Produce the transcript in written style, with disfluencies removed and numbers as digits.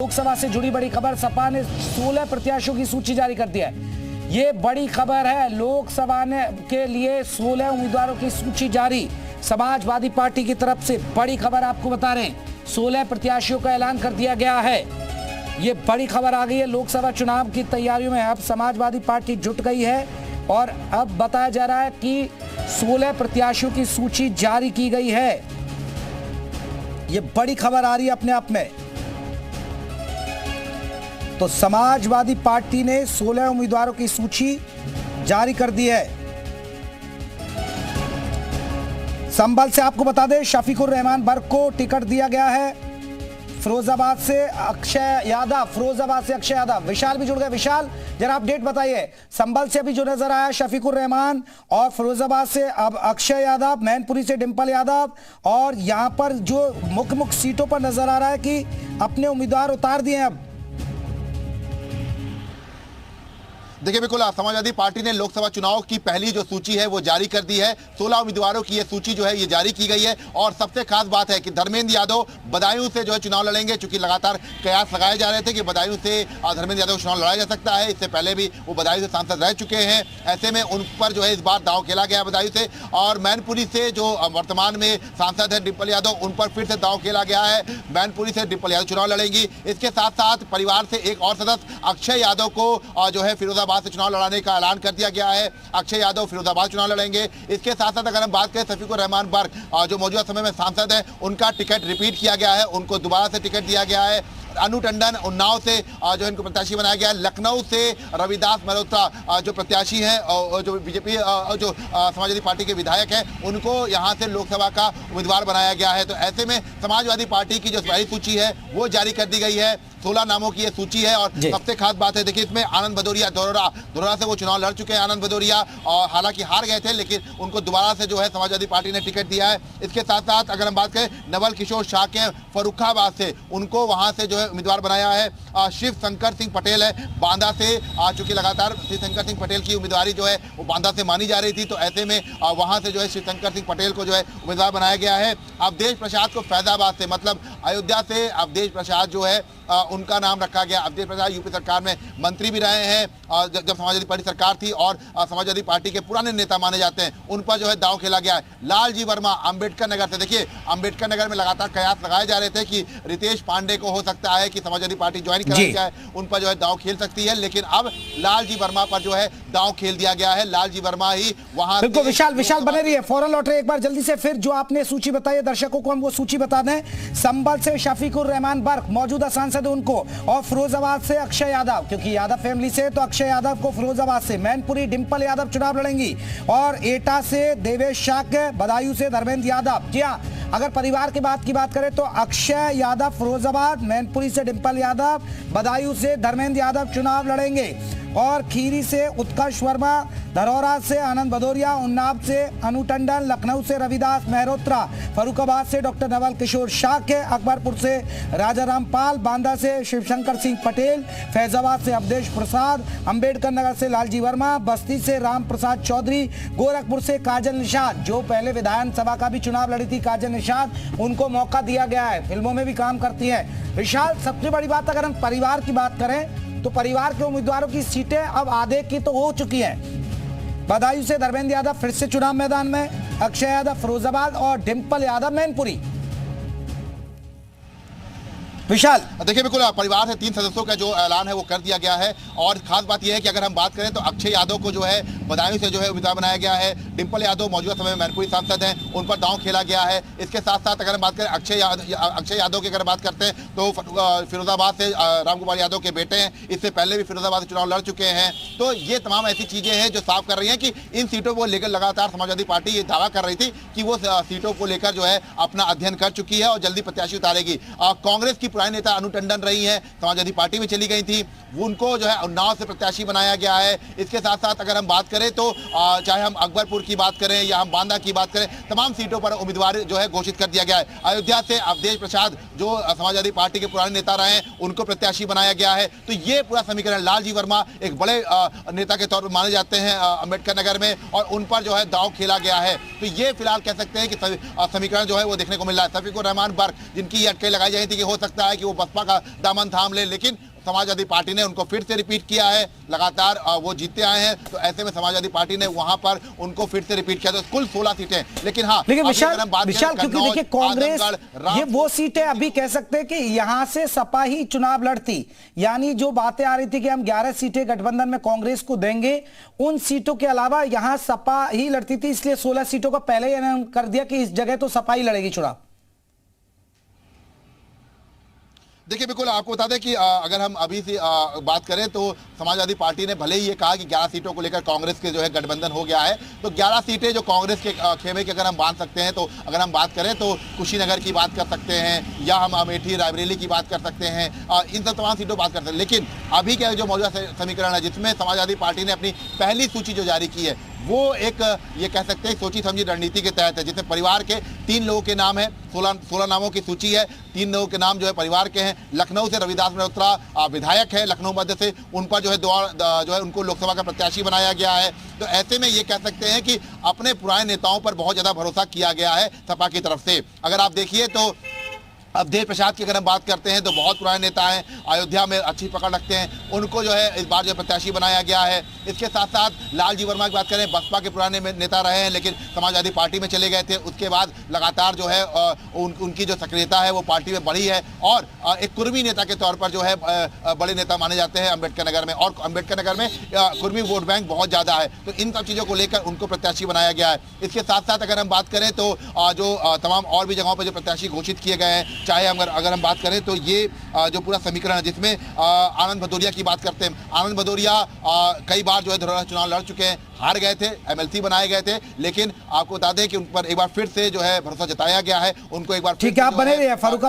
लोकसभा से जुड़ी बड़ी खबर, सपा ने 16 प्रत्याशियों की सूची जारी कर दी है। ये बड़ी खबर है, लोकसभा के लिए 16 उम्मीदवारों की सूची जारी। समाजवादी पार्टी की तरफ से बड़ी खबर आपको बता रहे हैं, 16 प्रत्याशियों का ऐलान कर दिया गया है। ये बड़ी खबर आ गई है। लोकसभा चुनाव की तैयारियों में अब समाजवादी पार्टी जुट गई है और अब बताया जा रहा है कि 16 प्रत्याशियों की सूची जारी की गई है। ये बड़ी खबर आ रही है अपने आप में। तो समाजवादी पार्टी ने 16 उम्मीदवारों की सूची जारी कर दी है। संभल से आपको बता दें, शफीकुर रहमान बर्क को टिकट दिया गया है। फिरोजाबाद से अक्षय यादव, विशाल भी जुड़ गए। विशाल, जरा अपडेट बताइए। संभल से अभी जो नजर आया शफीकुर रहमान, और फिरोजाबाद से अब अक्षय यादव, मैनपुरी से डिंपल यादव, और यहां पर जो मुख्य सीटों पर नजर आ रहा है कि अपने उम्मीदवार उतार दिए हैं। अब देखिए, बिल्कुल समाजवादी पार्टी ने लोकसभा चुनाव की पहली जो सूची है वो जारी कर दी है। 16 उम्मीदवारों की ये सूची जो है ये जारी की गई है। और सबसे खास बात है कि धर्मेंद्र यादव बदायूं से जो है चुनाव लड़ेंगे, चूंकि लगातार कयास लगाए जा रहे थे कि बदायूं से धर्मेंद्र यादव चुनाव लड़ा जा सकता है। इससे पहले भी वो बदायूं से सांसद रह चुके हैं। ऐसे में उन पर जो है इस बार दांव खेला गया बदायूं से। और मैनपुरी से जो वर्तमान में सांसद है डिंपल यादव, उन पर फिर से दांव खेला गया है। मैनपुरी से डिंपल यादव चुनाव लड़ेंगी। इसके साथ साथ परिवार से एक और सदस्य अक्षय यादव को जो है फिरोजाबाद से चुनाव लड़ाने का ऐलान कर दिया गया है। अक्षय यादव फिरोजाबाद चुनाव लड़ेंगे। इसके साथ साथ अगर हम बात करें शफीकुर रहमान बर्क, जो मौजूदा समय में सांसद है, उनका टिकट रिपीट किया गया है, उनको दोबारा से टिकट दिया गया है। अनु टंडन उन्नाव से जो इनको प्रत्याशी बनाया गया है। लखनऊ से रविदास मल्होत्रा जो प्रत्याशी हैं, जो बीजेपी जो समाजवादी पार्टी के विधायक हैं, उनको यहां से लोकसभा का उम्मीदवार बनाया गया है। तो ऐसे में समाजवादी पार्टी की जो पहली सूची है वो जारी कर दी गई है। 16 नामों की ये सूची है। और सबसे खास बात है, देखिए, इसमें आनंद भदौरिया धोरा से वो चुनाव लड़ चुके हैं। आनंद भदौरिया और हालांकि हार गए थे, लेकिन उनको दोबारा से जो है समाजवादी पार्टी ने टिकट दिया है। इसके साथ साथ अगर हम बात करें नवल किशोर शाह के फर्रुखाबाद से, उनको वहां से जो है उम्मीदवार बनाया है। शिव शंकर सिंह पटेल है बांदा से, चूंकि लगातार शिव शंकर सिंह पटेल की उम्मीदवारी जो है वो बांदा से मानी जा रही थी, तो ऐसे में वहां से जो है शिव शंकर सिंह पटेल को जो है उम्मीदवार बनाया गया है। अवधेश प्रसाद को फैजाबाद से, मतलब अयोध्या से अवधेश प्रसाद जो है उनका नाम रखा गया। अवधेश प्रसाद यूपी सरकार में मंत्री भी रहे हैं जब समाजवादी पार्टी सरकार थी, और समाजवादी पार्टी के पुराने नेता माने जाते हैं, उन पर जो है दांव खेला गया है। लालजी वर्मा अंबेडकर नगर से, देखिए अंबेडकर नगर में लगातार कयास लगाए जा रहे थे कि रितेश पांडे को हो सकता है कि समाजवादी पार्टी ज्वाइन कराई जाए, उन पर जो है दांव खेल सकती है, लेकिन अब लालजी वर्मा पर जो है दांव खेल दिया गया है। लालजी वर्मा ही वहां। बिल्कुल विशाल बने रहिए, फौरन लौट रहे एक बार जल्दी से। फिर जो आपने सूची बताई है दर्शकों को हम वो सूची बता दें। संभल से शफीकुर रहमान बर्क मौजूदा सांसद उनको, और फिरोजाबाद से अक्षय यादव, क्योंकि यादव फैमिली से, तो अक्षय यादव को फिरोजाबाद से। मैनपुरी डिंपल यादव चुनाव लड़ेंगी, और एटा से देवेश शाक, बदायूं से धर्मेंद्र यादव। जी हाँ, अगर परिवार की बात करें तो अक्षय यादव फिरोजाबाद, मैनपुरी से डिंपल यादव, बदायूं से धर्मेंद्र यादव चुनाव लड़ेंगे। और खीरी से उत्कर्ष वर्मा, धरौरा से आनंद भदौरिया, उन्नाव से अनु टंडन, लखनऊ से रविदास मल्होत्रा, फर्रुखाबाद से डॉक्टर नवल किशोर शाह के, अकबरपुर से राजा रामपाल, बांदा से शिवशंकर सिंह पटेल, फैजाबाद से अवधेश प्रसाद, अंबेडकर नगर से लालजी वर्मा, बस्ती से राम प्रसाद चौधरी, गोरखपुर से काजल निषाद, जो पहले विधानसभा का भी चुनाव लड़ी थी काजल निषाद, उनको मौका दिया गया है, फिल्मों में भी काम करती है। विशाल, सबसे बड़ी बात अगर हम परिवार की बात करें तो परिवार के उम्मीदवारों की सीटें अब आधे की तो हो चुकी हैं। बदायूं से धर्मेंद्र यादव फिर से चुनाव मैदान में, अक्षय यादव फिरोजाबाद और डिंपल यादव मैनपुरी। विशाल, देखिए, बिल्कुल परिवार से 3 सदस्यों का जो ऐलान है वो कर दिया गया है। और खास बात यह है कि अगर हम बात करें तो अक्षय यादव को जो है बदायूं से जो है उम्मीदवार बनाया गया है। डिंपल यादव मौजूदा समय में मैनपुरी सांसद हैं, उन पर दांव खेला गया है। इसके साथ साथ अगर हम बात करें अक्षय यादव की अगर बात करते हैं तो फिरोजाबाद से रामकुमार यादव के बेटे हैं, इससे पहले भी फिरोजाबाद से चुनाव लड़ चुके हैं। तो ये तमाम ऐसी चीजें हैं जो साफ कर रही हैं कि इन सीटों को लेकर लगातार समाजवादी पार्टी ये दावा कर रही थी कि वो सीटों को लेकर जो है अपना अध्ययन कर चुकी है और जल्दी प्रत्याशी उतारेगी। कांग्रेस की पुरानी नेता अनु टंडन रही हैं, समाजवादी पार्टी में चली गई थी, उनको जो है उन्नाव से प्रत्याशी बनाया गया है। इसके साथ साथ अगर हम बात करें तो चाहे हम अकबरपुर की बात करें या हम बांदा की बात करें, तमाम सीटों पर उम्मीदवार जो है घोषित कर दिया गया है। अयोध्या से अवधेश प्रसाद, जो समाजवादी पार्टी के पुराने नेता रहे हैं, उनको प्रत्याशी बनाया गया है। तो ये पूरा समीकरण, लालजी वर्मा एक बड़े नेता के तौर पर माने जाते हैं अंबेडकर नगर में, और उन पर जो है दांव खेला गया है। तो ये फिलहाल कह सकते हैं कि समीकरण जो है वो देखने को मिल रहा है। शफीकुर रहमान बर्क, जिनकी अटकलें लगाई जा रही थी कि हो सकता रहा है कि वो बसपा का दामन थाम ले, लेकिन समाजवादी पार्टी ने उनको फिर से रिपीट किया है, लगातार वो जीतते आए हैं। तो ऐसे में समाजवादी पार्टी ने वहां पर उनको फिर से रिपीट किया, तो कुल 16 सीटें। लेकिन हाँ, लेकिन विशाल क्योंकि देखिए कांग्रेस ये वो सीटें अभी कह सकते हैं कि यहां से सपा ही चुनाव लड़ती, यानी जो बातें आ रही थी कि हम 11 सीटें गठबंधन में कांग्रेस को देंगे, उन सीटों के अलावा यहां सपा ही लड़ती थी, इसलिए 16 सीटों का पहले ही ऐलान कर दिया कि इस जगह तो सपा ही लड़ेगी चुनाव। देखिए बिल्कुल आपको बता दें कि अगर हम अभी से बात करें तो समाजवादी पार्टी ने भले ही ये कहा कि 11 सीटों को लेकर कांग्रेस के जो है गठबंधन हो गया है, तो 11 सीटें जो कांग्रेस के खेमे की अगर हम बांध सकते हैं, तो अगर हम बात करें तो कुशीनगर की बात कर सकते हैं, या हम अमेठी रायबरेली की बात कर सकते हैं, इन सब तमाम सीटों बात कर सकते हैं। लेकिन अभी क्या जो मौजूदा समीकरण है जिसमें समाजवादी पार्टी ने अपनी पहली सूची जो जारी की है, वो एक ये कह सकते हैं सोची समझी रणनीति के तहत है, जिसमें परिवार के 3 लोगों के नाम है, 16 नामों की सूची है। 3 लोगों के नाम जो है परिवार के हैं। लखनऊ से रविदास मल्होत्रा विधायक है, लखनऊ मध्य से, उन पर जो है उनको लोकसभा का प्रत्याशी बनाया गया है। तो ऐसे में ये कह सकते हैं कि अपने पुराने नेताओं पर बहुत ज्यादा भरोसा किया गया है सपा की तरफ से। अगर आप देखिए तो अवधेश प्रसाद की अगर हम बात करते हैं तो बहुत पुराने नेता हैं, अयोध्या में अच्छी पकड़ रखते हैं, उनको जो है इस बार जो प्रत्याशी बनाया गया है। इसके साथ साथ लालजी वर्मा की बात करें, बसपा के पुराने नेता रहे हैं लेकिन समाजवादी पार्टी में चले गए थे, उसके बाद लगातार जो है उनकी जो सक्रियता है वो पार्टी में बढ़ी है, और एक कुर्मी नेता के तौर पर जो है बड़े नेता माने जाते हैं अम्बेडकर नगर में, और अम्बेडकर नगर में कुर्मी वोट बैंक बहुत ज़्यादा है। तो इन सब चीज़ों को लेकर उनको प्रत्याशी बनाया गया है। इसके साथ साथ अगर हम बात करें तो जो तमाम और भी जगहों पर जो प्रत्याशी घोषित किए गए हैं, चाहे अगर हम बात करें तो ये जो पूरा समीकरण है जिसमें आनंद भदौरिया की बात करते हैं, आनंद भदौरिया कई बार जो है धरोहर चुनाव लड़ चुके हैं, हार गए थे, एमएलसी बनाए गए थे, लेकिन आपको बता दें कि उन पर एक बार फिर से जो है भरोसा जताया गया है, उनको एक बार ठीक है, आप बने रहिए फारूक।